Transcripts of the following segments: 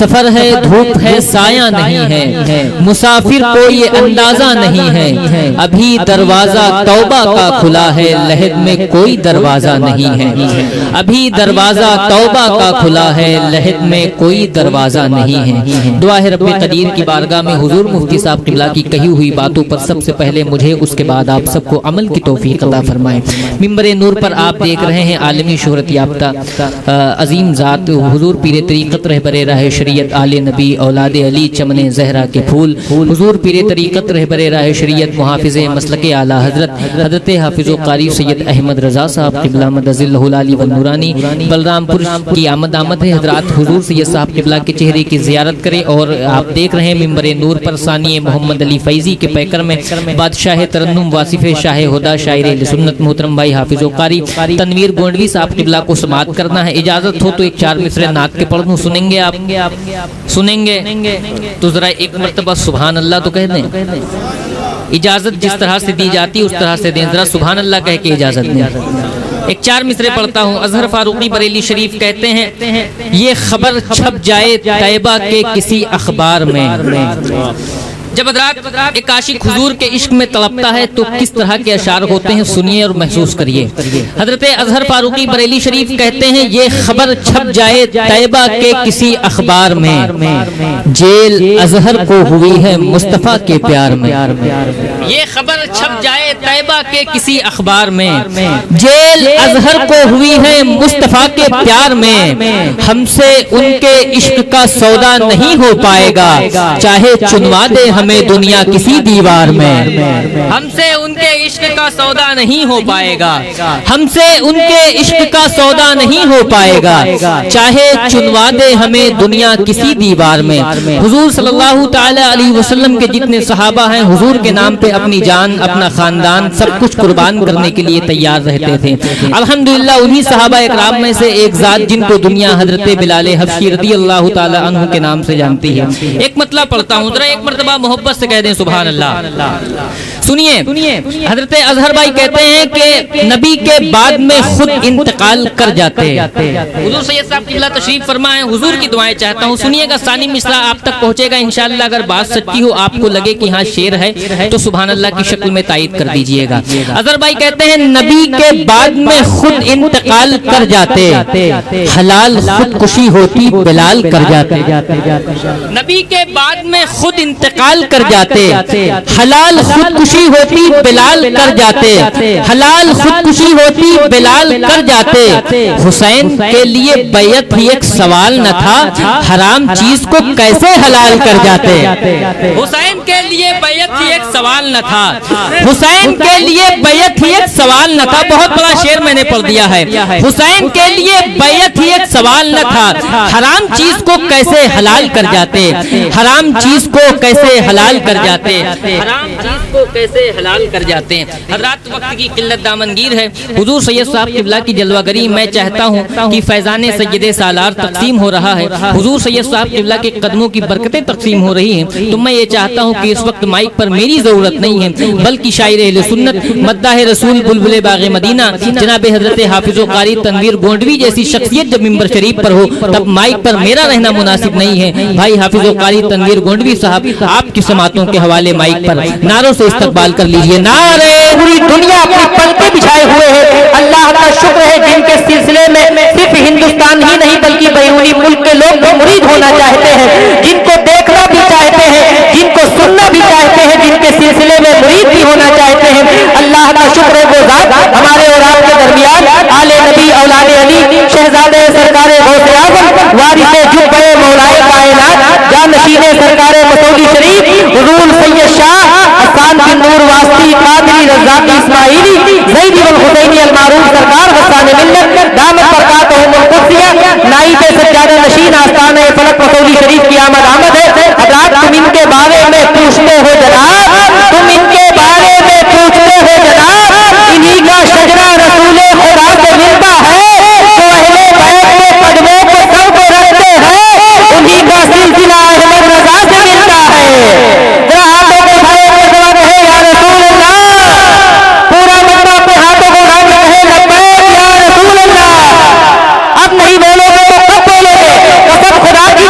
सफर है धूप है साया नहीं है, मुसाफिर को ये अंदाजा नहीं है, अभी दरवाजा तौबा का खुला है, लहद में कोई दरवाजा नहीं है, अभी दरवाजा तौबा का खुला है, लहद में कोई दरवाजा नहीं है। दुआ है रब्बे कदीर की बारगाह में हुजूर मुफ्ती साहब किबला की कही हुई बातों पर सबसे पहले मुझे, उसके बाद आप सबको अमल की तौफीक अता फरमाए। मिंबर नूर पर आप देख रहे हैं आलमी शोहरत याफ्ता अजीम ज़ात हुजूर पीर तरीक़त रहबरे राह शरीयत आले नबी औलाद अली चमने ज़हरा के फूल, हुजूर पीर तरीक़त रहबरे राह शरीयत मुहाफ़िज़ मसलक आला हज़रत हाफ़िज़ क़ारी सैयद अहमद रज़ा साहब क़िबला मदज़िल्लहुल आली व नूरानी बलरामपुर की आमद है। हज़रात हुजूर सैयद साहब क़िबला के चेहरे की ज़ियारत करें। और आप देख रहे हैं मिंबर नूर पर सानिए मोहम्मद अली फैज़ी के पैकर में बादशाह तरन्नुम वासिफ़ शाह हुदा शायर सुन्नत मोहतरम भाई हाफिज़ क़ारी तनवीर गोंडवी साहब क़िबला को समाअत करना है। इजाज़त हो तो एक 4 मिसरे नात के पढ़ दूं, सुनेंगे आप? सुनेंगे तो ज़रा एक मरतबा सुभान अल्लाह तो कह दें। इजाज़त जिस तरह से दी जाती है उस तरह से दें, ज़रा सुभान अल्लाह कह के इजाज़त दें। एक 4 मिसरे पढ़ता हूँ। अजहर फारूकी बरेली शरीफ कहते हैं, ये खबर छप जाए तैयबा के किसी अखबार में। जब हज़रात एक आशिक हुजूर के इश्क में तड़पता है तो किस तरह के अशार होते हैं, सुनिए और महसूस करिए। हज़रत अजहर फारूकी बरेली शरीफ कहते हैं, ये खबर छप जाए तैयबा के किसी अखबार में, जेल अजहर को हुई है मुस्तफ़ा के प्यार में। ये खबर छप जाए तैयबा के किसी अखबार में, जेल अजहर को हुई है मुस्तफ़ा के प्यार में। हमसे उनके इश्क का सौदा नहीं हो पाएगा, चाहे चुनवा दे हमें दुनिया किसी दीवार में। हमसे उनके इश्क का सौदा नहीं हो पाएगा, हमसे उनके इश्क का सौदा नहीं हो पाएगा, चाहे चुनवा दे हमें दुनिया किसी दीवार में। हुजूर सल्लल्लाहु ताला अलैहि वसल्लम के जितने सहाबा हैं, हुजूर के नाम पे अपनी जान अपना खानदान सब कुछ कुर्बान करने के लिए तैयार रहते थे। अल्हम्दुलिल्लाह उन्हीं सहाबा इकराम में से एक जात जिनको दुनिया हजरत बिलाल हबशी रज़ी अल्लाह ताला अन्हु के नाम से जानती है। एक मतलब पढ़ता हूँ, जरा एक मरतबा मोहब्बत से कह दें सुभान अल्लाह। सुनिए, हजरत अजहर भाई कहते हैं कि नबी के बाद में खुद इंतकाल कर जाते हैं। हुजूर सैयद साहब क़िबला तशरीफ फरमाए, हुजूर की दुआएं चाहता हूँ, सुनिएगा। सानी मिसरा आप तक पहुंचेगा इंशाअल्लाह। अगर बात सच्ची हो, आपको लगे कि हाँ शेर है, तो सुभान अल्लाह की शक्ल में तायीद कर दीजिएगा। अजहर भाई कहते हैं, नबी के बाद में खुद इंतकाल कर जाते, हलाल खुदकुशी होती बिलाल कर जाते। नबी के बाद में खुद इंतकाल कर जाते, हलाल खुदकुशी होती बिलाल कर जाते, हलाल खुदकुशी होती बिलाल कर जाते। हुसैन के लिए बैयत ही एक सवाल न था, हराम चीज को कैसे हलाल कर जाते। हुसैन के लिए बैयत ही एक सवाल न था, हुसैन के लिए बैयत ही एक सवाल न था। बहुत बड़ा शेर मैंने पढ़ दिया है। हुसैन के लिए बैयत ही एक सवाल न था, हराम चीज को कैसे हलाल कर जाते, हराम चीज को कैसे हलाल कर जाते, हराम चीज को कैसे हलाल कर जाते हैं। हज़रात वक्त की किल्लत दामनगीर है। हुजूर सैयद साहब क़िबला की जलवागरी मैं चाहता हूँ कि फैज़ाने सैयदे सालार तकसीम हो रहा है, हुजूर सैयद साहब क़िबला के कदमों की बरकतें तकसीम हो रही हैं। तो मैं ये चाहता हूँ कि इस वक्त माइक पर मेरी ज़रूरत नहीं है, बल्कि शायर अहले सुन्नत मद्दाह रसूल बुलबुल बाग़े मदीना जनाब हज़रत हाफ़िज़ क़ारी तनवीर गोंडवी जैसी शख्सियत जब मिंबर शरीफ पर हो, तब माइक पर मेरा रहना मुनासिब नहीं है। भाई हाफ़िज़ क़ारी तनवीर गोंडवी साहब, आपकी समातों के हवाले माइक पर नारों से इस्तकबाल कर लीजिए। नारे पूरी दुनिया अपनी पलके बिछाए हुए है। अल्लाह का शुक्र है जिनके सिलसिले में सिर्फ हिंदुस्तान ही नहीं बल्कि बैरूनी मुल्क के लोग भी मुरीद होना चाहते हैं, जिनको देखना भी चाहते हैं, जिनको सुनना भी चाहते हैं, जिनके सिलसिले में मुरीद भी होना चाहते हैं। अल्लाह का शुक्र है वो ज़ात हमारे और आपके दरमियान आले नबी औलाद अली शहजादे सरकारे गौसे आज़म वारिसे जुब्बे मौलाए कायनात जानशीने सरकारे मसौदी शरीफ हुजूर सैयद शाह हसन बिन नूर वास्ती कादरी रज़ाकी इस्माइली ज़ैदी वल हुसैनी अल मारूफ सरकार हसन मिल्लत दामत बरकातहुमुल कुद्सिया नाइब सज्जादा नशीन आस्ताने फलक मसौदी शरीफ की आमद है। हज़रात तुम इनके बारे में पूछते हो जनाब, तुम इनके बारे में पूछते हो जनाब, इन्हीं का शजरा रसूले खुदा से मिलता है, जो अहले बैत के कदमों को सर पे रखते हैं, उन्हीं का सिलसिला अहमद रज़ा से मिलता है। जरा हाथों को उठाए जवाब है या रसूल अल्लाह, पूरा मक्का अपने हाथों को उठा के कहे लब्बैक या रसूल अल्लाह। अब नहीं बोलोगे तो कब बोलोगे? कसम खुदा की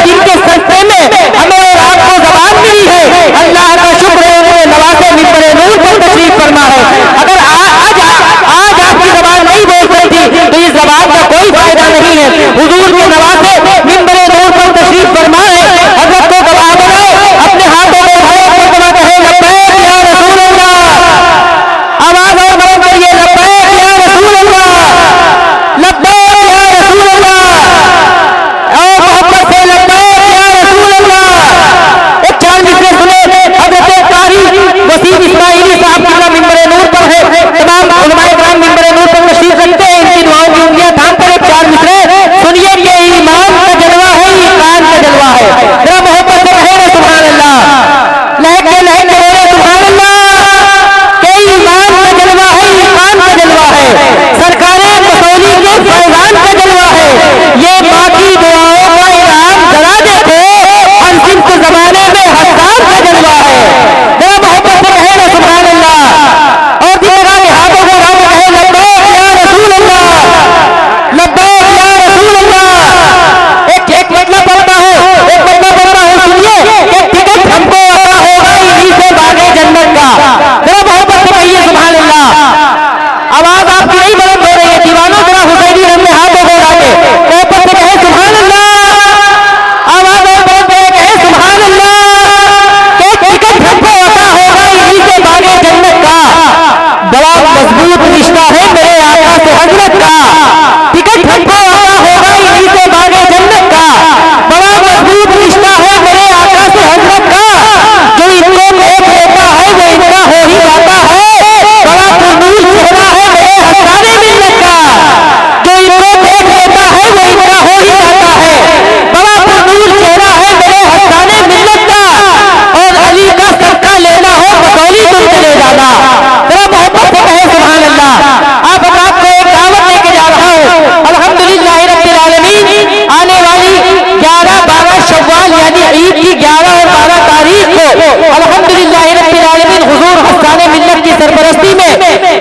सरपरस्ती में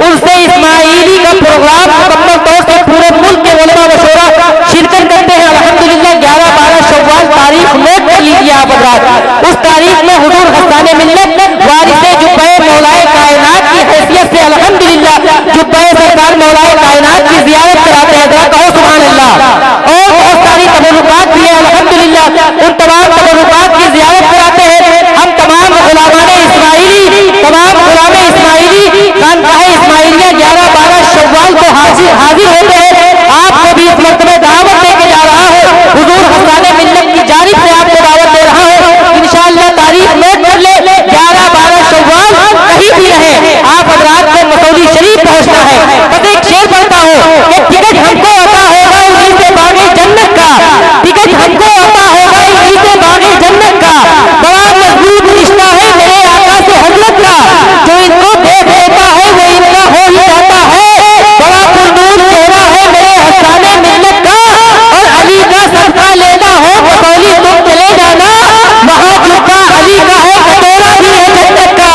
उर्से इस्माइली का प्रोग्राम मुकम्मल तौर से पूरे मुल्क के उलमा व शोरा शिरकत करते हैं। अल्हम्दुलिल्लाह 11-12 शव्वाल तारीख नोट कर लीजिए आप हज़रात। उस तारीख में हुजूर हस्ताने मिल्लत वारिसे जुब्बे मौलाए कायनात की हैसियत से अल्हम्दुलिल्लाह जुब्बे सरकार मौलाए कायनात की ज़ियारत कराते हैं। ज़रा कहो सुभान अल्लाह। और बहुत सारी तबर्रुकात भी है अल्हम्दुलिल्लाह, उन तमाम तबर्रुकात की ज़ियारत कराते हैं। हम तमाम गुलामाने इस्माइली, तमाम गुलामे इस्माइली खानकाह इस्माइलिया 11-12 शव्वाल को हाजिर होते हैं। आपको भी इस मरतबे दावत देके जा रहा है, हुजूर हस्ताने मिल्लत की जानिब से आपको दावत दे रहा है। इंशाअल्लाह तारीख नोट कर ले, 11-12 शव्वाल कहीं भी रहे आप हज़रात को मसौली शरीफ पहुंचना है। बस एक शेर पढ़ता हूँ कि टिकट हमको अता होगा उन्हीं से बागे जन्नत का, टिकट हमको अता होगा उन्हीं से बागे जन्नत का। बड़ा मजबूत रिश्ता है मेरे आका से हजरत का, जो इनको देख लेता है वो इनका हो ही जाता है। बड़ा पुरनूर चेहरा है मेरे हस्ताने मिल्लत का, और अली का सदका लेना हो मसौली तुम चले जाना। महाजुब्बा अली का है कटोरा भी है जन्नत का,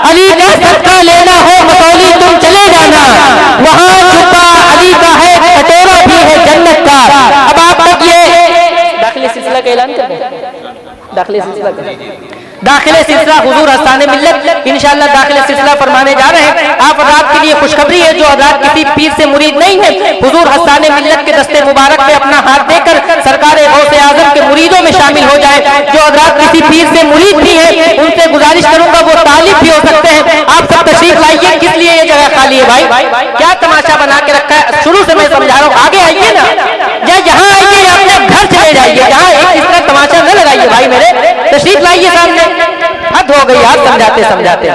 अली का सदका लेना हो मसौली तुम चले जाना। वहाँ जुब्बा अली का है कटोरा भी है जन्नत का। अब आप तक ये दाखिले सिलसिला का ऐलान कर दें। दाखिले सिलसिला हुजूर हस्ताने मिल्लत इंशाअल्लाह दाखिले सिलसिला फरमाने जा रहे हैं। आप हज़रात के लिए खुशखबरी है, जो हज़रात किसी पीर से मुरीद नहीं है, हुजूर हस्ताने मिल्लत के दस्ते मुबारक पे अपना हाथ देकर सरकार गौसे आज़म के मुरीदों में शामिल हो जाए। जो हज़रात किसी पीर से मुरीद भी है उनसे गुजारिश करूंगा वो तालिब भी हो सकते हैं। आप सब तशरीफ लाइए। किस लिए ये जगह खाली है भाई? क्या तमाशा बना के रखा है? शुरू से मैं समझा रहा हूँ, आगे आइए ना, या यहाँ आइए या अपने घर चले जाइए। यहाँ एक इस तरह तमाशा न लगाइए भाई मेरे, तशरीफ लाइए सामने। हद हो गई आप समझाते समझाते।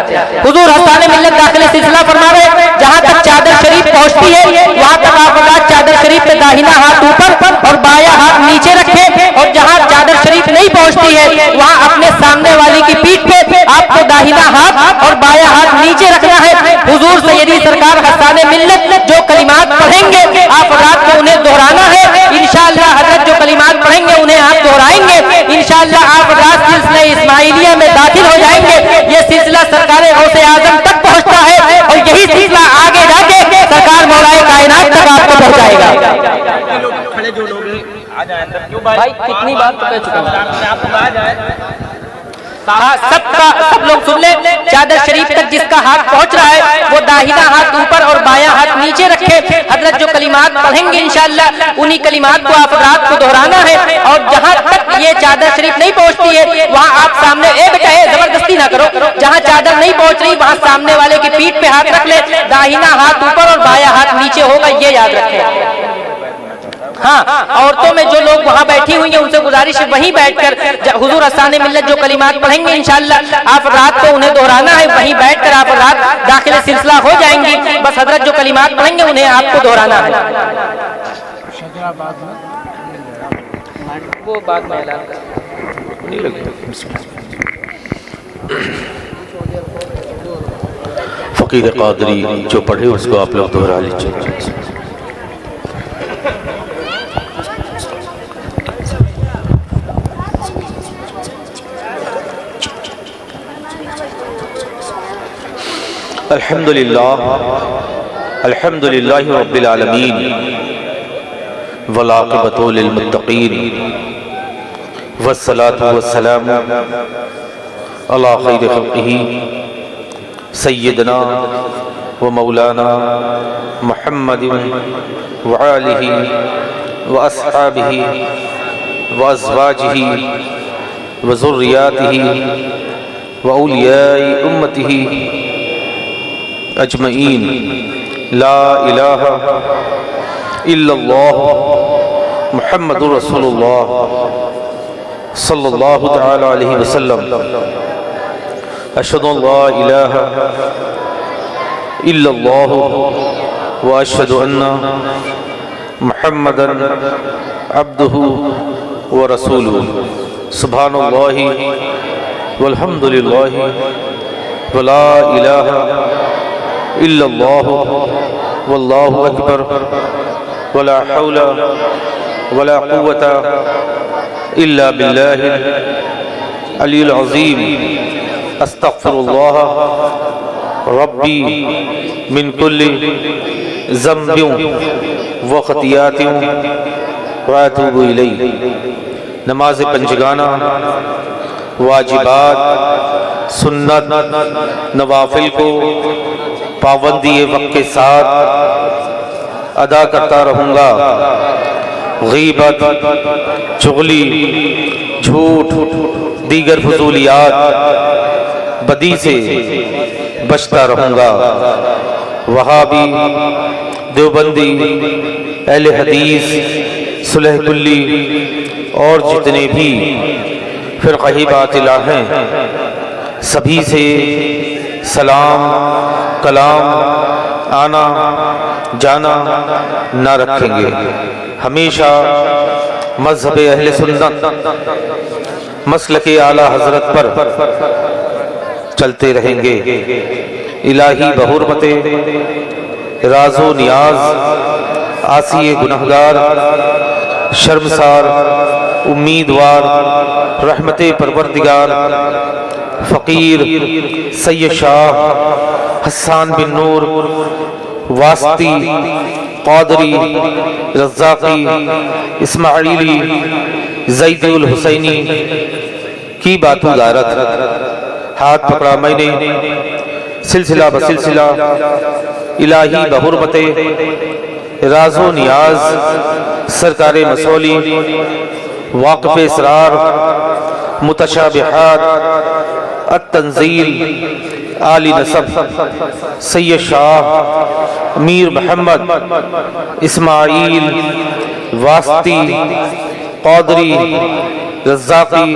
हुजूर हस्ताने मिल्लत दाखिले सिलसिला फरमा रहे, जहाँ तक चादर शरीफ पहुँचती है वहाँ तक आप चादर शरीफ पे दाहिना हाथ ऊपर और बाया हाथ नीचे रखें, और जहाँ चादर शरीफ नहीं पहुँचती है वहाँ अपने सामने वाले की पीठ पे आपको दाहिना हाथ और बाया हाथ नीचे रखना है। हुजूर सैयदी सरकार हस्ताने मिल्लत जो कलिमात पढ़ेंगे आप रात को उन्हें दोहराना है। इंशाअल्लाह हजरत जो कलिमात पढ़ेंगे उन्हें आप दोहराएंगे। इंशाअल्लाह आप रात सिलसिला इस्माइलिया में दाखिल हो जाएंगे। ये सिलसिला सरकार गौसे आज़म तक पहुंचता है, और यही सिलसिला आगे जाके सरकार मौलाए कायनात तक आपको पहुंचाएगा। जो लोग आ जाए अंदर, क्यों भाई कितनी बात तो कह चुका हूं। आप लोग आ जाए। हाँ, सब लोग सुन ले। चादर शरीफ तक जिसका हाथ पहुंच रहा है वो दाहिना हाथ ऊपर और बायां हाथ नीचे रखे। हजरत जो कलिमात पढ़ेंगे इंशाअल्लाह उन्हीं कलिमात को आप रात को दोहराना है। और जहां तक ये चादर शरीफ नहीं पहुंचती है वहां आप सामने बेटा जबरदस्ती ना करो, जहां चादर नहीं पहुंच रही वहां सामने वाले की पीठ पे हाथ रख ले, दाहिना हाथ ऊपर और बायां हाथ नीचे होगा, ये याद रखें। हाँ, औरतों में जो लोग वहाँ बैठी हुई हैं उनसे गुजारिश है वहीं बैठकर हुजूर हस्ताने मिल्लत जो कलिमात पढ़ेंगे इंशाअल्लाह आप रात को उन्हें दोहराना है। वहीं बैठकर आप रात दाखिले सिलसिला हो जाएंगी। बस हजरत जो कलिमात पढ़ेंगे उन्हें आपको दोहराना है। वो बाद में ऐलान फकीर कादरी जो पढ़े उसको आप लोग दोहरा लीजिए। अल्हम्दुलिल्लाह अल्हम्दुलिल्लाहि रब्बिल आलमीन वल आक़िबतु लिल मुत्तक़ीन वस्सलातु वस्सलामु अला खैरि खल्क़िही सय्यदना व मौलाना मुहम्मदिन व आलिही व अस्हाबिही व अज़वाजिही व ज़ुर्रियातिही व औलियाए उम्मतिही अजमईन। ला इलाहा इल्लल्लाह मुहम्मदुर रसूलुल्लाह सल्लल्लाहु तआला अलैहि वसल्लम। अशहदु अल्ला इलाहा इल्लल्लाह व अशहदु अन्ना मुहम्मदन अब्दुहु व रसूलुहु। सुब्हानल्लाहि वल्हम्दुलिल्लाहि व ला इलाहा इल्लल्लाह वल्लाहु अकबर वला हौला वला कुव्वता इल्ला बिल्लाहिल अलील अज़ीम। अस्तग़फिरुल्लाह रब्बी मिन कुल्ली ज़म्बियों व खतियातियों व अतूबु इलैह। नमाज पंजगाना, वाजिबात, सुन्नत, नवाफिल को पाबंदी वक्त के साथ अदा करता रहूँगा। गीबत, चुगली, झूठ, दीगर फजूलियात, बदी से बचता रहूँगा। वहाबी, देवबंदी, अहले हदीस, सुलह कुल्ली और जितने भी फिरक़ी बातिला हैं सभी से सलाम कलाम आना जाना ना रखेंगे। हमेशा मज़हब अहले सुन्नत मसलके आला हज़रत पर चलते रहेंगे। इलाही बहुरमते राज़ो नियाज आसिए गुनहगार शर्मसार उम्मीदवार रहमते परवरदिगार फ़कीर सैयद शाह हसन बिन नूर वास्ती क़ादरी रज़्ज़ाक़ी इस्माइली ज़ैदुल हुसैनी की बातुदारत हाथ पकड़ा मैंने सिलसिला बसिलसिला इलाही बहुरमते राज़ो नियाज सरकारे मसौली वाक़िफ़ इसरार मुतशाबिहात अत-तंज़ील आली नसब सैयद शाह मीर मोहम्मद इस्माइल वास्ती क़ादरी रज़्ज़ाक़ी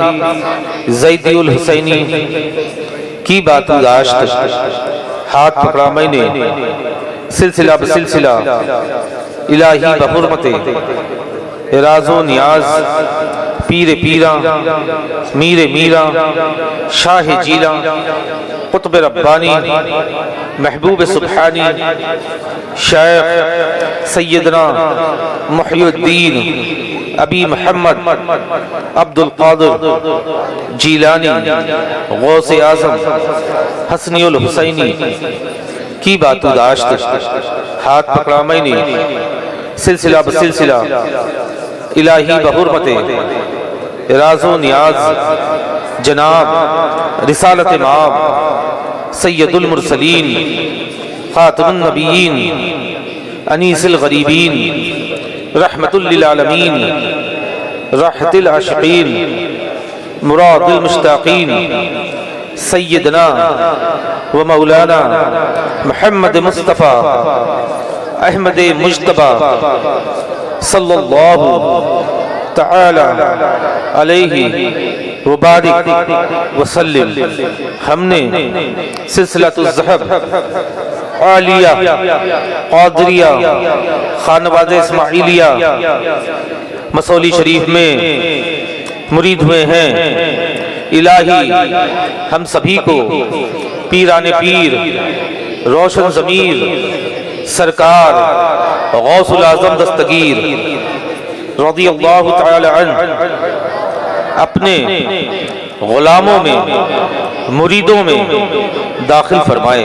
ज़ैदुल हुसैनी की बातुदाश्त हाथ पकड़ा मैंने सिलसिला बसिलसिला इलाही बहुरमते राज़ो नियाज पीर पीरा मीर मीरा शाह जीला कुतुब रब्बानी महबूब सुब्हानी शेख सैयदना मुहय्यिद्दीन अबी मोहम्मद अब्दुल क़ादिर जीलानी गौसे आज़म हसनियुल हुसैनी की बातुदाश्त हाथ पकड़ा मैंने सिलसिला बसिलसिला इलाही बहुरमते राज़ो नियाज जनाब रिसालत माब सैयदुल मुरसलीन खातमुन नबीयीन अनीसुल गरीबीन रहमतुल लिल आलमीन राहतुल आशिकीन मुरादुल मुश्ताकीन सैयदना व मौलाना मोहम्मद मुस्तफ़ा अहमद मुज्तबा सल्लल्लाहु तआला अलैहि व बारिक वसल्लम। हमने सिलसिलतुल ज़हब आलिया क़ादरिया खानवाज़े इस्माइलिया मसौली शरीफ में मुरीद हुए हैं। इलाही हम सभी को पीराने पीर रोशन ज़मीर सरकार गौसुल आज़म दस्तगीर रज़ियल्लाहु तआला अन्हु अपने गुलामों में मुरीदों में दाखिल फरमाए।